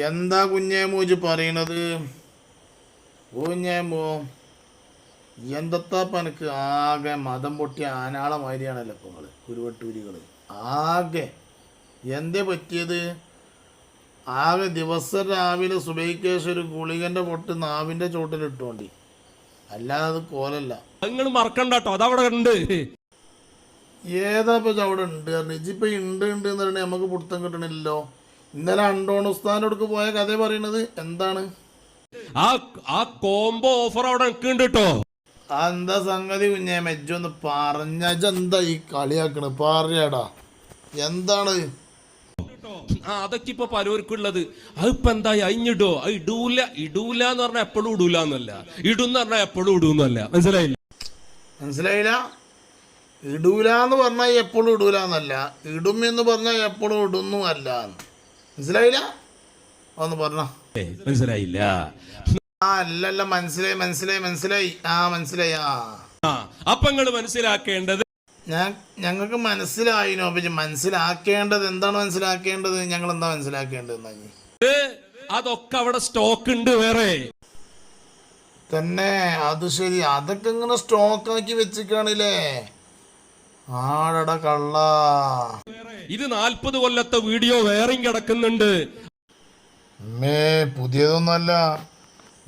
എന്താ കുഞ്ഞേമൂജ് പറയണത്? കുഞ്ഞേമോ എന്തത്താ പനക്ക് ആകെ മതം പൊട്ടിയ ആനാളെ മാതിരിയാണല്ലോ ഇപ്പോൾ നിങ്ങൾ കുരുവട്ടൂരികൾ. ആകെ എന്തേ പറ്റിയത്? ആകെ ദിവസം രാവിലെ സുബൈക്കേശ് ഒരു ഗുളികൻ്റെ പൊട്ട് നാവിൻ്റെ ചോട്ടിലിട്ടോണ്ടി, അല്ലാതെ അത് കോലല്ല. നിങ്ങൾ മറക്കണ്ടോ, അതവിടെ ഉണ്ട്. ഏതാ ഇപ്പം അവിടെ ഉണ്ട് ഇജിപ്പോൾ ഉണ്ട് ഉണ്ട് എന്ന് പറഞ്ഞാൽ നമുക്ക് പിടുത്തം കിട്ടണില്ലല്ലോ. ഇന്നലെ അണ്ടോൺ ഉസ്താനോടക്ക് പോയ കഥ പറയണത് എന്താണ്? ആ കോംബോ ഓഫർ അവിടെ നിൽക്കുന്നുണ്ട് കേട്ടോ. എന്താ സംഗതി കുഞ്ഞേ മെജ്ജൊന്ന് പറഞ്ഞെന്താ ഈ കളിയാക്കണ്? പറയാടാ എന്താണ്? അതൊക്കെ ഇപ്പൊ പലർക്കുള്ളത്. അതിപ്പോ എന്തായി അയിഞ്ഞിടോ? അത് ഇടൂല എന്ന് പറഞ്ഞാൽ എപ്പോഴും ഇടൂല എന്നല്ല, ഇടുന്ന് പറഞ്ഞാൽ എപ്പോഴും ഇടൂന്നല്ല. മനസ്സിലായില്ല? ഇടൂല എന്ന് പറഞ്ഞാൽ എപ്പോഴും ഇടൂല എന്നല്ല, ഇടും എന്ന് പറഞ്ഞാൽ എപ്പോഴും ഇടുന്നു അല്ല. മനസ്സിലായില്ല? അതൊന്ന് പറഞ്ഞ മനസ്സിലായില്ല. അല്ലല്ല മനസ്സിലായി മനസ്സിലായി മനസ്സിലായി മനസ്സിലായി. അപ്പൊ നിങ്ങൾ മനസ്സിലാക്കേണ്ടത്, ഞങ്ങൾക്ക് മനസ്സിലായിനോ? പക്ഷെ മനസ്സിലാക്കേണ്ടത് എന്താണ്? മനസ്സിലാക്കേണ്ടത് ഞങ്ങൾ എന്താ മനസ്സിലാക്കേണ്ടത്? അതൊക്കെ അവിടെ സ്റ്റോക്ക് ഉണ്ട് വേറെ തന്നെ. അത് ശരി, അതൊക്കെ ഇങ്ങനെ സ്റ്റോക്ക് ആക്കി വെച്ചിക്കാണില്ലേ? ആടട കള്ള. ഇത് 40 കൊല്ലത്തെ വീഡിയോ വേറെയും കിടക്കുന്നുണ്ട്. പുതിയതൊന്നല്ല,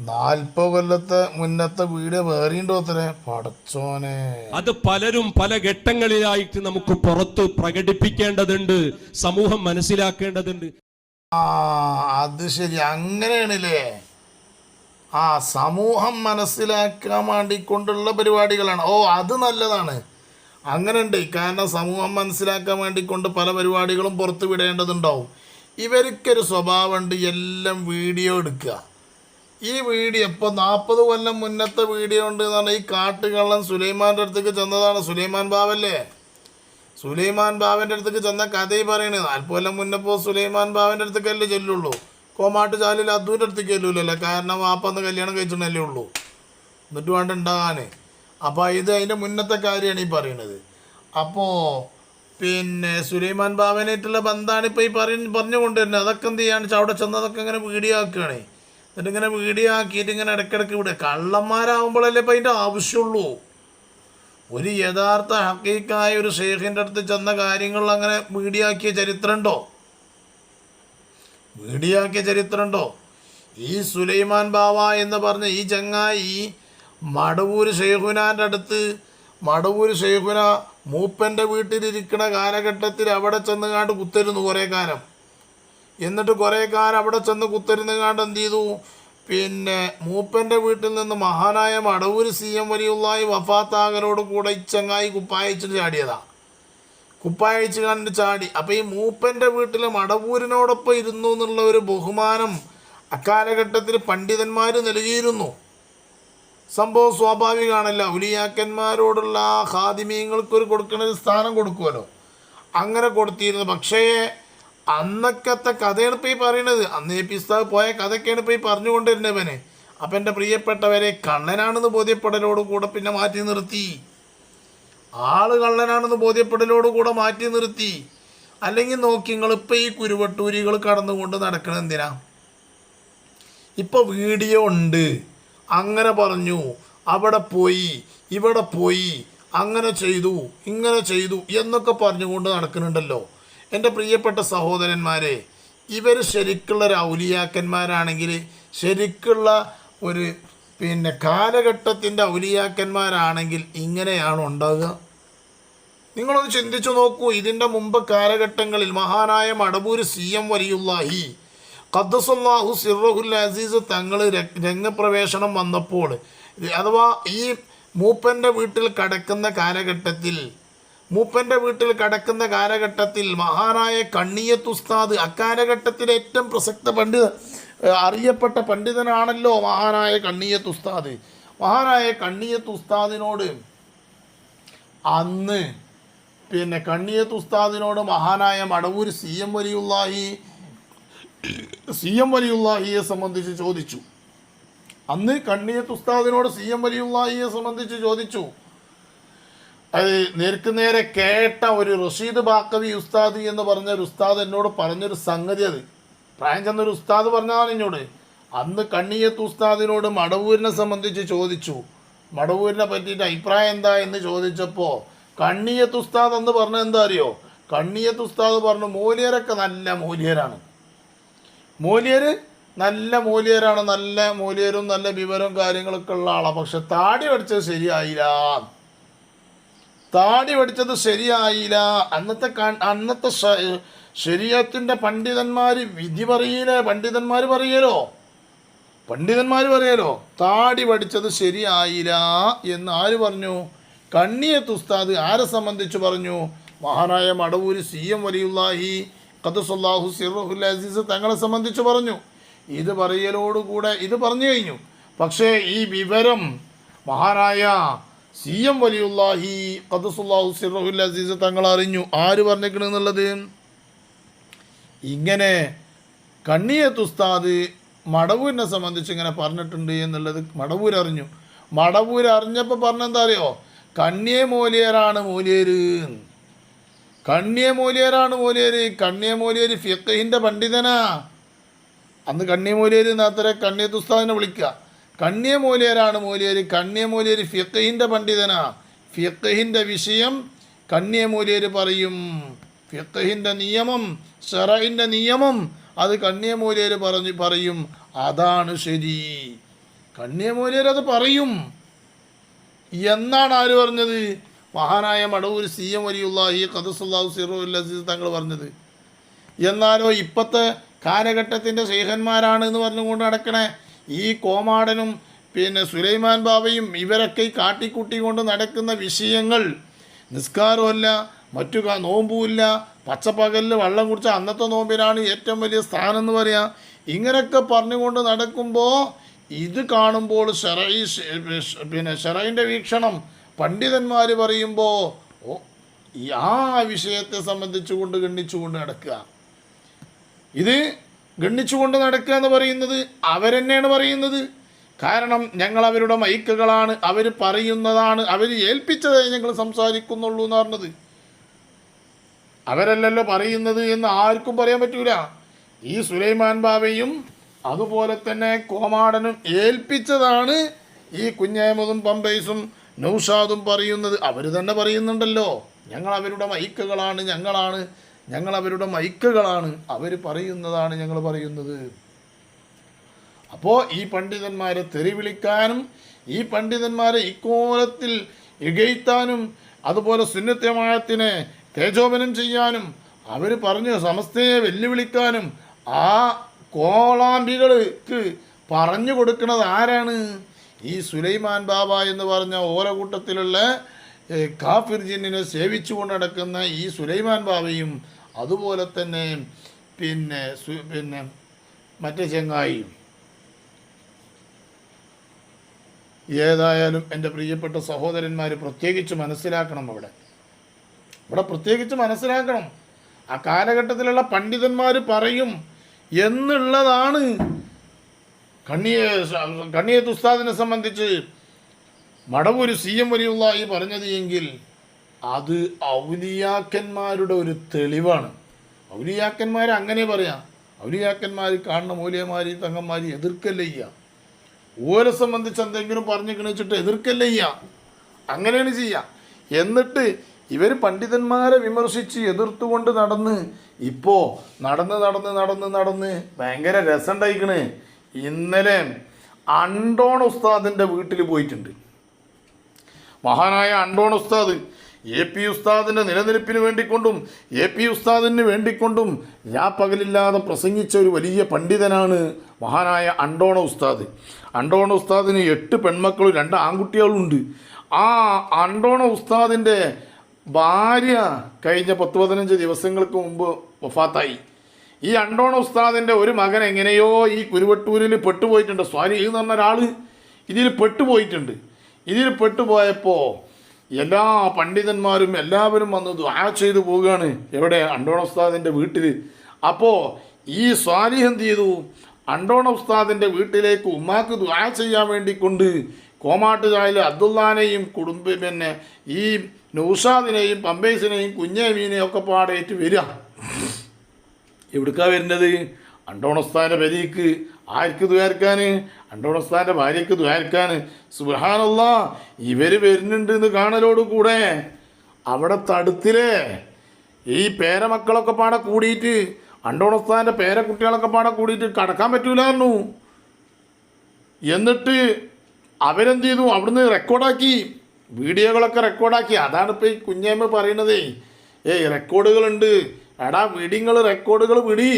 40 കൊല്ലത്തെ മുന്നത്തെ വീഡിയോ വേറെയുണ്ടോ? അത്രേ പടച്ചോനെ. അത് പലരും പല ഘട്ടങ്ങളിലായിട്ട് നമുക്ക് പുറത്ത് പ്രകടിപ്പിക്കേണ്ടതുണ്ട്, സമൂഹം മനസ്സിലാക്കേണ്ടതുണ്ട്. അത് ശരി, അങ്ങനെയാണല്ലേ. സമൂഹം മനസ്സിലാക്കാൻ വേണ്ടിക്കൊണ്ടുള്ള പരിപാടികളാണ്. അത് നല്ലതാണ്. അങ്ങനെ ഉണ്ട്. കാരണം സമൂഹം മനസ്സിലാക്കാൻ വേണ്ടിക്കൊണ്ട് പല പരിപാടികളും പുറത്ത് വിടേണ്ടതുണ്ടാവും. ഇവർക്കൊരു സ്വഭാവമുണ്ട്, എല്ലാം വീഡിയോ എടുക്കുക. ഈ വീഡിയോ ഇപ്പോൾ 40 കൊല്ലം മുന്നത്തെ വീഡിയോ ഉണ്ട് എന്ന് പറഞ്ഞാൽ ഈ കാട്ടുകള്ളൻ സുലൈമാൻ്റെ അടുത്തേക്ക് ചെന്നതാണ്. സുലൈമാൻ ബാവല്ലേ? സുലൈമാൻ ബാവൻ്റെ അടുത്തേക്ക് ചെന്ന കഥയും പറയണത് 40 കൊല്ലം മുന്നപ്പോൾ സുലൈമാൻ ബാവൻ്റെ അടുത്തേക്കല്ലേ ചെല്ലുള്ളൂ. കോമാട്ട് ചാലിൽ അദ്ദൂൻ്റെ അടുത്തേക്ക് ചെല്ലൂലല്ലോ. കാരണം വാപ്പന്ന് കല്യാണം കഴിച്ചിട്ടല്ലേ ഉള്ളൂ, എന്നിട്ട് വേണ്ട ഉണ്ടാകാൻ. അപ്പോൾ ഇത് അതിൻ്റെ മുന്നത്തെ കാര്യമാണ് ഈ പറയണത്. അപ്പോൾ പിന്നെ സുലൈമാൻ ബാവനായിട്ടുള്ള ബന്ധമാണ് ഇപ്പോൾ ഈ പറഞ്ഞു കൊണ്ടുവരുന്നത്. അതൊക്കെ എന്ത് ചെയ്യാണ്? അവിടെ ചെന്നതൊക്കെ ഇങ്ങനെ വീഡിയോ ആക്കുകയാണ്. എന്നിട്ട് ഇങ്ങനെ വീഡിയോ ആക്കിയിട്ട് ഇങ്ങനെ ഇടയ്ക്കിടയ്ക്ക് വിടുക. കള്ളന്മാരാകുമ്പോഴല്ലേ ഇപ്പം അതിൻ്റെ ആവശ്യമുള്ളൂ. ഒരു യഥാർത്ഥ ഹക്കീക്കായ ഒരു ഷെയ്ഖിൻ്റെ അടുത്ത് ചെന്ന കാര്യങ്ങൾ അങ്ങനെ വീഡിയോ ആക്കിയ ചരിത്രമുണ്ടോ? വീഡിയോ ആക്കിയ ചരിത്രമുണ്ടോ? ഈ സുലൈമാൻ ബാവ എന്ന് പറഞ്ഞ ഈ ചങ്ങായി മടവൂർ ഷെയ്ഖുനാൻ്റെ അടുത്ത്, മടവൂർ ഷെയ്ഖുന മൂപ്പൻ്റെ വീട്ടിലിരിക്കുന്ന കാലഘട്ടത്തിൽ അവിടെ ചെന്നുകാണ്ട് കുത്തരുന്നു കുറേ കാലം. എന്നിട്ട് കുറേ കാലം അവിടെ ചെന്ന് കുത്തരുന്നുകാണ്ട് എന്ത് ചെയ്തു? പിന്നെ മൂപ്പൻ്റെ വീട്ടിൽ നിന്ന് മഹാനായ മടവൂർ CM വലിയുള്ളായി വഫാത്താകലോട് കൂടെ ഈ ചങ്ങായി കുപ്പായച്ചിട്ട് ചാടിയതാ. കുപ്പായച്ച് കണ്ട് ചാടി. അപ്പോൾ ഈ മൂപ്പൻ്റെ വീട്ടിൽ മടവൂരിനോടൊപ്പം ഇരുന്നു എന്നുള്ള ഒരു ബഹുമാനം അക്കാലഘട്ടത്തിൽ പണ്ഡിതന്മാർ നൽകിയിരുന്നു. സംഭവം സ്വാഭാവികമാണല്ലോ. ഔലിയാക്കന്മാരോടുള്ള ഖാദിമീങ്ങൾക്കൊരു കൊടുക്കുന്ന ഒരു സ്ഥാനം കൊടുക്കുമല്ലോ, അങ്ങനെ കൊടുത്തിരുന്നു. പക്ഷേ അന്നക്കത്തെ കഥയാണ് ഇപ്പോൾ ഈ പറയണത്. അന്ന് പിസ്താവ് പോയ കഥയൊക്കെയാണ് ഇപ്പോൾ ഈ പറഞ്ഞുകൊണ്ടിരുന്നവന്. അപ്പം എൻ്റെ പ്രിയപ്പെട്ടവരെ, കള്ളനാണെന്ന് ബോധ്യപ്പെടലോടുകൂടെ പിന്നെ മാറ്റി നിർത്തി. ആള് കള്ളനാണെന്ന് ബോധ്യപ്പെടലോടുകൂടെ മാറ്റി നിർത്തി. അല്ലെങ്കിൽ നോക്കി നിങ്ങളിപ്പോൾ ഈ കുരുവട്ടൂരികൾ കടന്നുകൊണ്ട് നടക്കണം എന്തിനാ? ഇപ്പോൾ വീഡിയോ ഉണ്ട്, അങ്ങനെ പറഞ്ഞു, അവിടെ പോയി, ഇവിടെ പോയി, അങ്ങനെ ചെയ്തു, ഇങ്ങനെ ചെയ്തു എന്നൊക്കെ പറഞ്ഞുകൊണ്ട് നടക്കുന്നുണ്ടല്ലോ. എൻ്റെ പ്രിയപ്പെട്ട സഹോദരന്മാരെ, ഇവർ ശരിക്കുള്ള ഒരു ഔലിയാക്കന്മാരാണെങ്കിൽ, ശരിക്കുള്ള ഒരു പിന്നെ കാലഘട്ടത്തിൻ്റെ ഔലിയാക്കന്മാരാണെങ്കിൽ ഇങ്ങനെയാണോ ഉണ്ടാകുക? നിങ്ങളൊന്ന് ചിന്തിച്ചു നോക്കൂ. ഇതിൻ്റെ മുമ്പ് കാലഘട്ടങ്ങളിൽ മഹാനായ മടവൂർ CM വലിയുള്ളാഹി ഖദ്ദസല്ലാഹു സിർറഹുൽ അസീസ് തങ്ങൾ രംഗപ്രവേശനം വന്നപ്പോൾ, അഥവാ ഈ മൂപ്പൻ്റെ വീട്ടിൽ കടക്കുന്ന കാലഘട്ടത്തിൽ മഹാനായ കണ്ണിയത്ത് ഉസ്താദ്, അക്കാലഘട്ടത്തിലെ ഏറ്റവും പ്രസക്ത അറിയപ്പെട്ട പണ്ഡിതനാണല്ലോ മഹാനായ കണ്ണിയത്ത് ഉസ്താദ്. മഹാനായ കണ്ണിയത്ത് ഉസ്താദിനോട് അന്ന് പിന്നെ കണ്ണിയത്ത് ഉസ്താദിനോട് മഹാനായ മടവൂർ CM വലിയുള്ളാഹിയെ സംബന്ധിച്ച് ചോദിച്ചു. അന്ന് കണ്ണിയത്ത് ഉസ്താദിനോട് CM വലിയുള്ളാഹിയെ സംബന്ധിച്ച് ചോദിച്ചു. അത് നേർക്കുനേരെ കേട്ട ഒരു റഷീദ് ബാക്കവി ഉസ്താദ് എന്ന് പറഞ്ഞ ഒരു ഉസ്താദ് എന്നോട് പറഞ്ഞൊരു സംഗതി. അത് പ്രായം ചെന്നൊരു ഉസ്താദ് പറഞ്ഞതാണ് എന്നോട്, അന്ന് കണ്ണിയത്ത് ഉസ്താദിനോട് മടവൂരിനെ സംബന്ധിച്ച് ചോദിച്ചു, മടവൂരിനെ പറ്റിയിട്ട് അഭിപ്രായം എന്താ എന്ന് ചോദിച്ചപ്പോൾ കണ്ണിയത്ത് ഉസ്താദ് എന്ന് പറഞ്ഞത് എന്താ അറിയോ? കണ്ണിയത്ത് ഉസ്താദ് പറഞ്ഞു മൂല്യരൊക്കെ നല്ല മൂല്യരാണ്, മൂല്യർ നല്ല മൂല്യരാണ്, നല്ല മൂല്യരും നല്ല വിവരവും കാര്യങ്ങളൊക്കെ ഉള്ള ആളാണ്. പക്ഷെ താടി പഠിച്ചത് ശരിയായില്ല, താടി പഠിച്ചത് ശരിയായില്ല. അന്നത്തെ ശരീഅത്തിൻ്റെ പണ്ഡിതന്മാർ വിധി പറയില്ലേ, പണ്ഡിതന്മാർ പറയലോ താടി പഠിച്ചത് ശരിയായില്ല എന്ന് ആര് പറഞ്ഞു? കണ്ണിയത്ത് ഉസ്താദ്. ആരെ സംബന്ധിച്ച് പറഞ്ഞു? മഹാനായ മടവൂര് CM വലിയുല്ലാഹി ഖദ്ദസല്ലാഹു സിർറുൽ അസീസ് തങ്ങളെ സംബന്ധിച്ച് പറഞ്ഞു. ഇത് പറയലോടുകൂടെ ഇത് പറഞ്ഞു കഴിഞ്ഞു. പക്ഷേ ഈ വിവരം മഹാനായ CM വലിയുല്ലാഹി ഖദ്ദസല്ലാഹു സിർറുൽ അസീസ് തങ്ങൾ അറിഞ്ഞു. ആര് പറഞ്ഞേക്കണെന്നുള്ളത്? ഇങ്ങനെ കണ്ണിയത്ത് ഉസ്താദ് മടവൂരിനെ സംബന്ധിച്ച് ഇങ്ങനെ പറഞ്ഞിട്ടുണ്ട് എന്നുള്ളത് മടവൂർ അറിഞ്ഞു. മടവൂർ അറിഞ്ഞപ്പോൾ പറഞ്ഞെന്താ അറിയോ? കണ്ണിയ മൂല്യരാണ് മൂല്യര്, കണ്ണിയ മൂല്യര് ഫിഖഹിൻ്റെ പണ്ഡിതനാ. അന്ന് കണ്ണിയ മൂല്യര് എന്നാത്തരെ കണ്ണിയത്ത് ഉസ്താദിനെ വിളിക്കുക. കണ്ണിയ മൂല്യരാണ് മൂല്യര് ഫിഖഹിൻ്റെ പണ്ഡിതനാ. ഫിഖഹിൻ്റെ വിഷയം കണ്ണിയ മൂല്യര് പറയും. ഫിഖഹിൻ്റെ നിയമം, ശറഇൻ്റെ നിയമം അത് കണ്ണിയ മൂല്യര് പറയും. അതാണ് ശരി, കണ്ണിയ മൂല്യര് അത് പറയും എന്നാണ് ആര് പറഞ്ഞത്? മഹാനായ മടവൂർ CM വലിയുല്ലാഹി ഖദ്ദസല്ലാഹു സിർറുൽ അസീസ് തങ്ങൾ പറഞ്ഞത്. എന്നാലോ ഇപ്പോഴത്തെ കാലഘട്ടത്തിൻ്റെ ശൈഖന്മാരാണ് എന്ന് പറഞ്ഞുകൊണ്ട് നടക്കണേ ഈ കോമാടനും പിന്നെ സുലൈമാൻ ബാബയും ഇവരൊക്കെ ഈ കാട്ടിക്കുട്ടിക്കൊണ്ട് നടക്കുന്ന വിഷയങ്ങൾ, നിസ്കാരമല്ല, മറ്റു നോമ്പുമില്ല, പച്ചപ്പകലിൽ വെള്ളം കുടിച്ച അന്നത്തെ നോമ്പിനാണ് ഏറ്റവും വലിയ സ്ഥാനം എന്ന് പറയാം. ഇങ്ങനെയൊക്കെ പറഞ്ഞുകൊണ്ട് നടക്കുമ്പോൾ ഇത് കാണുമ്പോൾ ശറഈൻ്റെ വീക്ഷണം പണ്ഡിതന്മാർ പറയുമ്പോൾ ആ വിഷയത്തെ സംബന്ധിച്ചുകൊണ്ട് ഗണ്ണിച്ചുകൊണ്ട് നടക്കുക. ഇത് ഗണ്ണിച്ചുകൊണ്ട് നടക്കുക എന്ന് പറയുന്നത് അവരെന്നെയാണ് പറയുന്നത്. കാരണം ഞങ്ങൾ അവരുടെ മൈക്കുകളാണ്, അവർ പറയുന്നതാണ്, അവർ ഏൽപ്പിച്ചതേ ഞങ്ങൾ സംസാരിക്കുന്നുള്ളൂ എന്ന് പറഞ്ഞത്. അവരല്ലല്ലോ പറയുന്നത് എന്ന് ആർക്കും പറയാൻ പറ്റൂല. ഈ സുലൈമാൻ ബാബയും അതുപോലെ തന്നെ കോമാടനും ഏൽപ്പിച്ചതാണ് ഈ കുഞ്ഞഹമ്മദും പമ്പൈസും നൗഷാദും പറയുന്നത്. അവർ തന്നെ പറയുന്നുണ്ടല്ലോ, ഞങ്ങൾ അവരുടെ മൈക്കുകളാണ്, ഞങ്ങൾ അവരുടെ മൈക്കുകളാണ്, അവർ പറയുന്നതാണ് ഞങ്ങൾ പറയുന്നത്. അപ്പോൾ ഈ പണ്ഡിതന്മാരെ തെറി വിളിക്കാനും ഈ പണ്ഡിതന്മാരെ ഇക്കോലത്തിൽ ഇകഴ്ത്താനും അതുപോലെ സുന്നത്ത് ജമാഅത്തിനെ തേജോപനം ചെയ്യാനും അവർ പറഞ്ഞു സമസ്തയെ വെല്ലുവിളിക്കാനും ആ കോളാമ്പികൾക്ക് പറഞ്ഞു കൊടുക്കുന്നത് ആരാണ്? ഈ സുലൈമാൻ ബാബ എന്ന് പറഞ്ഞ ഓരോ കൂട്ടത്തിലുള്ള കാഫിർ ജിന്നിനെ സേവിച്ചുകൊണ്ട് നടക്കുന്ന ഈ സുലൈമാൻ ബാബയും അതുപോലെ തന്നെ പിന്നെ മറ്റേ ചെങ്ങായിയും. ഏതായാലും എൻ്റെ പ്രിയപ്പെട്ട സഹോദരന്മാർ പ്രത്യേകിച്ച് മനസ്സിലാക്കണം, ഇവിടെ പ്രത്യേകിച്ച് മനസ്സിലാക്കണം. ആ കാലഘട്ടത്തിലുള്ള പണ്ഡിതന്മാർ പറയും എന്നുള്ളതാണ് കണ്ണിയത്ത് ഉസ്താദിനെ സംബന്ധിച്ച് മടവൂർ CM വലിയുള്ളാഹി പറഞ്ഞത് എങ്കിൽ അത് ഔലിയാക്കന്മാരുടെ ഒരു തെളിവാണ്. ഔലിയാക്കന്മാർ അങ്ങനെ പറയാം. ഔലിയാക്കന്മാർ കാണുന്ന മൂല്യന്മാർ തങ്ങന്മാർ എതിർക്കല്ല ചെയ്യുക. ഓരെ സംബന്ധിച്ച് എന്തെങ്കിലും പറഞ്ഞു കിണിച്ചിട്ട് എതിർക്കല്ല ചെയ്യുക, അങ്ങനെയാണ് ചെയ്യുക. എന്നിട്ട് ഇവർ പണ്ഡിതന്മാരെ വിമർശിച്ച് എതിർത്തുകൊണ്ട് ഇപ്പോൾ നടന്ന് ഭയങ്കര രസമുണ്ടായിക്കണ്. ഇന്നലെ അണ്ടോൺ ഉസ്താദിൻ്റെ വീട്ടിൽ പോയിട്ടുണ്ട്. മഹാനായ അണ്ടോൺ ഉസ്താദ് AP ഉസ്താദിൻ്റെ നിലനിൽപ്പിന് വേണ്ടിക്കൊണ്ടും AP ഉസ്താദിന് വേണ്ടിക്കൊണ്ടും പകലില്ലാതെ പ്രസംഗിച്ച ഒരു വലിയ പണ്ഡിതനാണ് മഹാനായ അണ്ടോണ ഉസ്താദ്. അണ്ടോണ ഉസ്താദിന് 8 പെൺമക്കളും 2 ആൺകുട്ടികളുണ്ട്. ആ അണ്ടോണ ഉസ്താദിൻ്റെ ഭാര്യ കഴിഞ്ഞ 10-15 ദിവസങ്ങൾക്ക് മുമ്പ് വഫാത്തായി. ഈ അണ്ടോണ ഉസ്താദിൻ്റെ ഒരു മകൻ എങ്ങനെയോ ഈ കുരുവട്ടൂരിൽ പെട്ടുപോയിട്ടുണ്ട്. സ്വാലിഹ് എന്ന് പറഞ്ഞ ഒരാൾ ഇതിൽ പെട്ടുപോയിട്ടുണ്ട്. ഇതിൽ പെട്ടുപോയപ്പോൾ എല്ലാ പണ്ഡിതന്മാരും എല്ലാവരും വന്ന് ദുആ ചെയ്തു പോവുകയാണ്. എവിടെ? അണ്ടോണ ഉസ്താദിൻ്റെ വീട്ടിൽ. അപ്പോൾ ഈ സ്വാലിഹ് എന്ത് ചെയ്തു? അണ്ടോണ ഉസ്താദിൻ്റെ വീട്ടിലേക്ക് ഉമ്മാക്ക് ദുആ ചെയ്യാൻ വേണ്ടിക്കൊണ്ട് കോമാട്ടുചാലിൽ അബ്ദുല്ലാനെയും ഈ നൗഷാദിനെയും പമ്പൈസിനെയും കുഞ്ഞേമീനെയും ഒക്കെ പാടേറ്റ് വരിക. എവിടുക്കാണ് വരുന്നത്? അണ്ടോണസ്താൻ്റെ പെരീക്ക് ആർക്ക് ദ്വാരക്കാൻ? അണ്ടോണസ്താൻ്റെ ഭാര്യയ്ക്ക് ദ്വാരക്കാൻ. സുബ്ഹാനല്ലാ, ഇവർ വരുന്നുണ്ട് എന്ന് കാണലോട് കൂടെ അവിടെ തടുത്തില്ലേ ഈ പേരമക്കളൊക്കെ പാടെ കൂടിയിട്ട്, അണ്ടോണസ്താൻ്റെ പേരക്കുട്ടികളൊക്കെ പാടെ കൂടിയിട്ട് കടക്കാൻ പറ്റൂലായിരുന്നു. എന്നിട്ട് അവരെന്ത് ചെയ്തു? അവിടുന്ന് റെക്കോർഡാക്കി, വീഡിയോകളൊക്കെ റെക്കോർഡാക്കി. അതാണ് ഇപ്പോൾ ഈ കുഞ്ഞേമ്മ പറയണതേ, റെക്കോർഡുകളുണ്ട്. എടാ വിടിങ്ങൾ റെക്കോർഡുകൾ വിടി,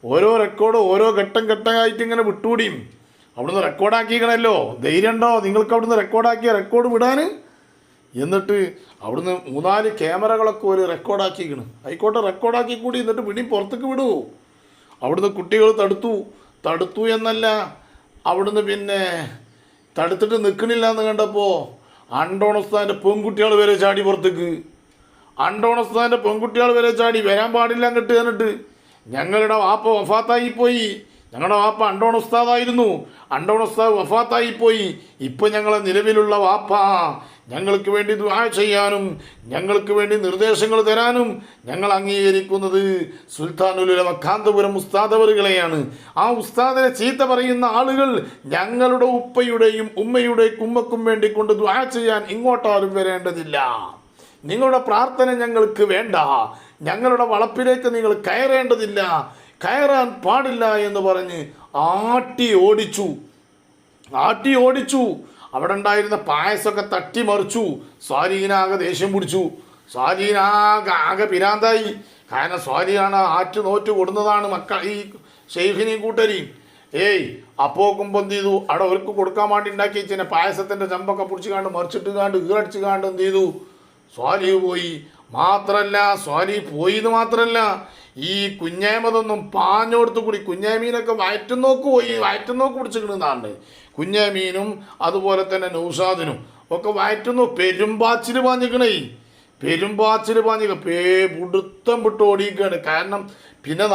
ഓരോ റെക്കോർഡ് ഓരോ ഘട്ടം ഘട്ടമായിട്ട് ഇങ്ങനെ വിട്ടുകൂടിയും അവിടുന്ന് റെക്കോർഡാക്കിക്കണല്ലോ. ധൈര്യം ഉണ്ടോ നിങ്ങൾക്ക് അവിടുന്ന് റെക്കോർഡാക്കിയ റെക്കോർഡ് വിടാൻ? എന്നിട്ട് അവിടുന്ന് 3-4 ക്യാമറകളൊക്കെ ഒരു റെക്കോർഡാക്കിക്കണം. ആയിക്കോട്ടെ, റെക്കോർഡാക്കി കൂടി. എന്നിട്ട് പിടി പുറത്തേക്ക് വിടൂ. അവിടുന്ന് കുട്ടികൾ തടുത്തു എന്നല്ല, അവിടുന്ന് പിന്നെ തടുത്തിട്ട് നിൽക്കണില്ല എന്ന് കണ്ടപ്പോൾ അണ്ടോണസ്താൻ്റെ പെൺകുട്ടികൾ വരെ ചാടി പുറത്തേക്ക്. അണ്ടോണസ്താൻ്റെ പെൺകുട്ടികൾ വരെ ചാടി, വരാൻ പാടില്ല അങ്ങോട്ട്. എന്നിട്ട് ഞങ്ങളുടെ വാപ്പ വഫാത്തായിപ്പോയി, ഞങ്ങളുടെ വാപ്പ അണ്ടോൺ ഉസ്താദായിരുന്നു, അണ്ടോൺ ഉസ്താദ് വഫാത്തായിപ്പോയി. ഇപ്പം ഞങ്ങളെ നിലവിലുള്ള വാപ്പ ഞങ്ങൾക്ക് വേണ്ടി ദുആ ചെയ്യാനും ഞങ്ങൾക്ക് വേണ്ടി നിർദ്ദേശങ്ങൾ തരാനും ഞങ്ങൾ അംഗീകരിക്കുന്നത് സുൽത്താനുൽ കാന്തപുരം ഉസ്താദ് അവറുകളെയാണ്. ആ ഉസ്താദിനെ ചീത്ത പറയുന്ന ആളുകൾ ഞങ്ങളുടെ ഉപ്പയുടെയും ഉമ്മയുടെയും ഉമ്മക്കും വേണ്ടി കൊണ്ട് ദുആ ചെയ്യാൻ ഇങ്ങോട്ടാരും വരേണ്ടതില്ല. നിങ്ങളുടെ പ്രാർത്ഥന ഞങ്ങൾക്ക് വേണ്ട, ഞങ്ങളുടെ വളപ്പിലേക്ക് നിങ്ങൾ കയറേണ്ടതില്ല, കയറാൻ പാടില്ല എന്ന് പറഞ്ഞ് ആട്ടി ഓടിച്ചു. അവിടെ ഉണ്ടായിരുന്ന പായസമൊക്കെ തട്ടിമറിച്ചു. സ്വാലീനാകെ ദേഷ്യം പിടിച്ചു, സ്വാലീനാകെ പിരാന്തായി. കാരണം സ്വാലിയാണ് ആറ്റ് നോറ്റ് കൊടുന്നതാണ് ഈ ഷെയ്ഖിനെയും കൂട്ടരെയും. അപ്പോക്കുമ്പോൾ എന്ത് ചെയ്തു? അവിടെ അവർക്ക് കൊടുക്കാൻ വേണ്ടി ഉണ്ടാക്കി വെച്ചിനെ പായസത്തിൻ്റെ ചമ്പൊക്കെ പിടിച്ച് മറിച്ചിട്ട് ഈറടിച്ച് എന്ത് ചെയ്തു? സ്വാലി പോയി. സ്വാലി പോയി എന്ന് മാത്രമല്ല, ഈ കുഞ്ഞാമതൊന്നും പാഞ്ഞോടത്ത് കൂടി കുഞ്ഞാമീനൊക്കെ വയറ്റുന്നോക്ക് പിടിച്ചിരിക്കുന്നതാണ്. കുഞ്ഞാമീനും അതുപോലെ തന്നെ നൗഷാദിനും ഒക്കെ വയറ്റുന്നു പെരുമ്പാച്ചിൽ പുടുത്തം വിട്ട് ഓടിയിരിക്കുകയാണ്. കാരണം പിന്നെ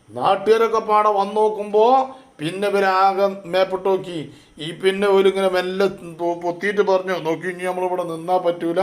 നാട്ടുകാരൊക്കെ പാടെ വന്ന് നോക്കുമ്പോൾ പിന്നെ ഇവരാകെ മേപ്പിട്ട് നോക്കി. പിന്നെ ഇങ്ങനെ മെല്ലെ പൊത്തിയിട്ട് പറഞ്ഞു, നോക്കി ഇനി നമ്മളിവിടെ നിന്നാൽ പറ്റൂല,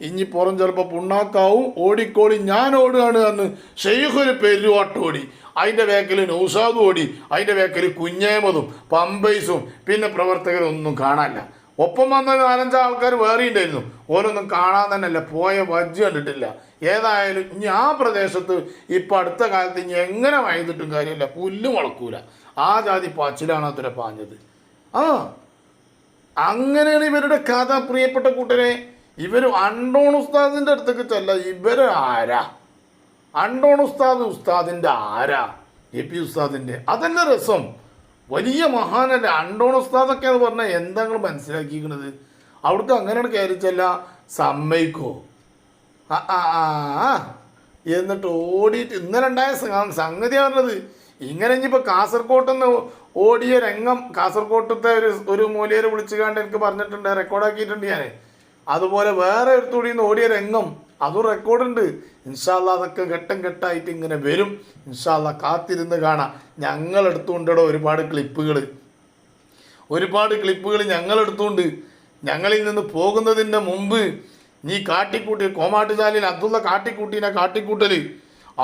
ഇനി പുറം ചിലപ്പോൾ പുണ്ണാക്കാവും, ഓടിക്കോടി, ഞാൻ ഓടുകയാണ് എന്ന് ഷെയ്ഖൊരു പെരുവാട്ടോടി. അതിൻ്റെ വേക്കൽ നൗഷാദ് ഓടി, അതിൻ്റെ വേക്കൽ കുഞ്ഞേമതും പമ്പൈസും പിന്നെ പ്രവർത്തകരൊന്നും കാണാനില്ല. ഒപ്പം വന്ന 4-5 ആൾക്കാർ വേറെ ഉണ്ടായിരുന്നു, ഓരോന്നും കാണാൻ തന്നെയല്ല, പോയ വജ്ജ് കണ്ടിട്ടില്ല. ഏതായാലും ഇനി ആ പ്രദേശത്ത് ഇപ്പം അടുത്ത കാലത്ത് ഇനി എങ്ങനെ വൈകിട്ടും കാര്യമില്ല, പുല്ല് മുളക്കൂല. ആ ജാതി പാച്ചിലാണ് അത്ര പാഞ്ഞത്. അങ്ങനെയാണ് ഇവരുടെ കഥ. പ്രിയപ്പെട്ട കൂട്ടരെ, ഇവർ അണ്ടോൺ ഉസ്താദിൻ്റെ അടുത്തേക്ക് ചെല്ല. ഇവരാരാ? അണ്ടോൺ ഉസ്താദിൻ്റെ ആരാ? AP ഉസ്താദിൻ്റെ. അതന്നെ രസം. വലിയ മഹാനല്ലേ അണ്ടോൺ ഉസ്താദൊക്കെ എന്ന് പറഞ്ഞാൽ എന്താ നിങ്ങൾ മനസ്സിലാക്കിയിരിക്കണത്? അവിടേക്ക് അങ്ങനെയാണ് കയറിച്ചല്ല, സമ്മതിക്കോ? എന്നിട്ട് ഓടിയിട്ട് ഇന്നലെ ഉണ്ടായ സംഗതിയാണ് പറഞ്ഞത്. ഇങ്ങനെ ഇനിയിപ്പോൾ കാസർകോട്ടെന്ന് ഓടിയ രംഗം, കാസർകോട്ടത്തെ ഒരു മൂലയെ വിളിച്ചുകൊണ്ട് എനിക്ക് പറഞ്ഞിട്ടുണ്ട്, റെക്കോർഡാക്കിയിട്ടുണ്ട് ഞാൻ. അതുപോലെ വേറെ ഒരു തുടിയിൽ ഓടിയ രംഗം, അതും റെക്കോർഡുണ്ട്. ഇൻഷാ അല്ലാഹ് അതൊക്കെ ഘട്ടം ഘട്ടമായിട്ട് ഇങ്ങനെ വരും. ഇൻഷാ അല്ലാഹ് കാത്തിരുന്ന് കാണാം. ഞങ്ങളെടുത്തുകൊണ്ടിടോ ഒരുപാട് ക്ലിപ്പുകൾ ഞങ്ങളെടുത്തുകൊണ്ട്. ഞങ്ങളിൽ നിന്ന് പോകുന്നതിൻ്റെ മുമ്പ് നീ കാട്ടിക്കൂട്ടി കോമാട്ടുചാലിൽ അബ്ദുള്ള കാട്ടിക്കൂട്ടൽ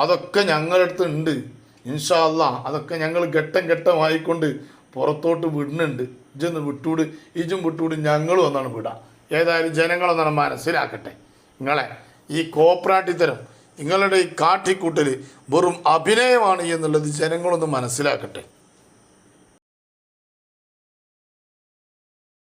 അതൊക്കെ ഞങ്ങളടുത്തുണ്ട്. ഇൻഷാ അല്ലാഹ് അതൊക്കെ ഞങ്ങൾ ഘട്ടമായിക്കൊണ്ട് പുറത്തോട്ട് വിടുന്നുണ്ട്. ഇജും വിട്ടൂട് ഞങ്ങളും ഒന്നാണ് വിടാം. ഏതായാലും ജനങ്ങളൊന്നാണ് മനസ്സിലാക്കട്ടെ. നിങ്ങളെ ഈ കോപ്രാട്ടിത്തരം, നിങ്ങളുടെ ഈ കാട്ടിക്കൂട്ടൽ വെറും അഭിനയമാണ് എന്നുള്ളത് ജനങ്ങളൊന്ന് മനസ്സിലാക്കട്ടെ.